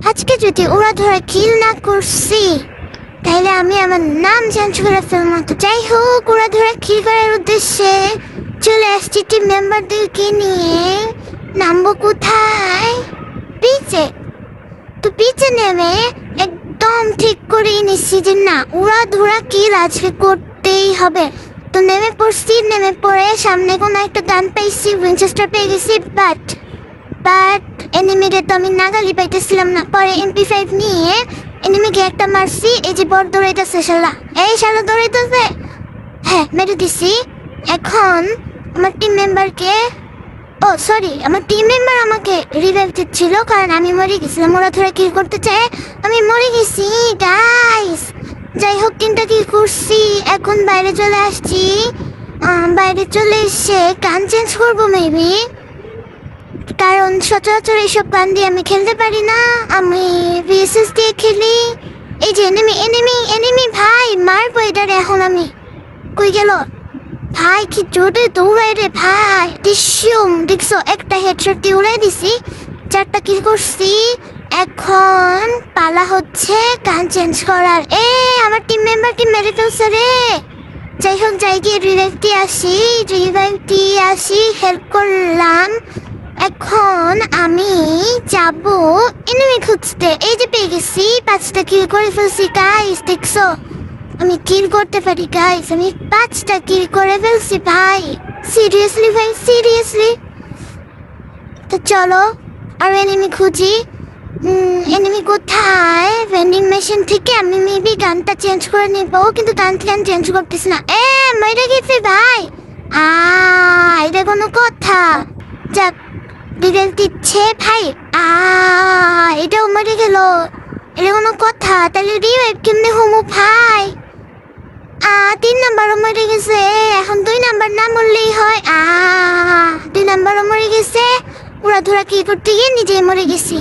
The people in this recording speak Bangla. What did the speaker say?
আজকে যদি ওরা ধরে কিল না করছি তাহলে আমি আমার নাম চেঞ্জ করে ফেলবো। তো যাই হোক, ওরা ধরে কিল করার উদ্দেশ্যে চলে আসছি টিম মেম্বারদেরকে নিয়ে। নামবো কোথায়? পিচে। তো পিচে নেমে একদম ঠিক করে নিচ্ছি যে না, ওরা ধরা কিল আজকে করতেই হবে। তো নেমে পড়ছি, নেমে পড়ে সামনে কোনো একটা গান পাইছি, উইনচেস্টার পেয়ে গেছি। বাট এনিমিকে তো আমি নাগালি পাইতেছিলাম না। পরে MP5 নিয়ে এনিমিকে একটা মারছি। এই যে বড় দৌড়াইতেছে শালা, এই শালা দৌড়াইতেছে। হ্যাঁ, মেরে দিছি। এখন আমার টিম মেম্বারকে আমার টিম মেম্বার আমাকে রিভাইভ দিচ্ছিল, কারণ আমি মরে গেছিলাম। ওরা ধরে কিল করতে চায়, আমি মরে গেছি গাইস। যাই হোক, তিনটা কিল করছি। এখন বাইরে চলে আসছি। বাইরে চলে এসে গান চেঞ্জ করবো মেবি, কারণ সচরাচর এইসব গান দিয়ে আমি খেলতে পারি না। আমি VSS দিয়ে খেলি। এই যে এনিমি ভাই, মারবো এটারে। এখন আমি কই গেল ভাই? কি জোরে দৌড়াই রে ভাই। দেখছো, একটা হেডশট দিয়ে উড়াই দিছি। 4টা কিল করছি। এখন পালা হচ্ছে গান চেঞ্জ করার। আমার টিম মেম্বারকে মেরে ফেলছে রে। যাই হোক, যাই গিয়ে রিভাইভ দিয়ে আসি। হেল্প করলাম। এখন আমি যাব এনিমি খুঁজতে। এই যে পেয়ে গেছি, 5টা কিল করে ফেলছি গাইস। দেখছো, আমি কিল করতে পারি গাইস। আমি 5টা কিল করে ফেলছি ভাই। সিরিয়াসলি ভাই, সিরিয়াসলি। তো চলো আর এনিমি খুঁজি। এনিমি কোথায়? ভেন্ডিং মেশিন থেকে আমি মেবি গানটা চেঞ্জ করে নিবো, কিন্তু গান চেঞ্জ করতেছি না। মরে গেছি ভাই। এটা কোনো কথা? যাক, ডিটেল দিচ্ছে ভাই। এটাও মরে গেল। এটা কোনো কথা? তাহলে রিভাইভ কেমনে হমু ভাই? 3 নাম্বারও মরে গেছে। এখন 2 নাম্বার না মরলেই হয়। 2 নাম্বারও মরে গেছে। ওরা ধরা কি করতে গিয়ে নিজেই মরে গেছি।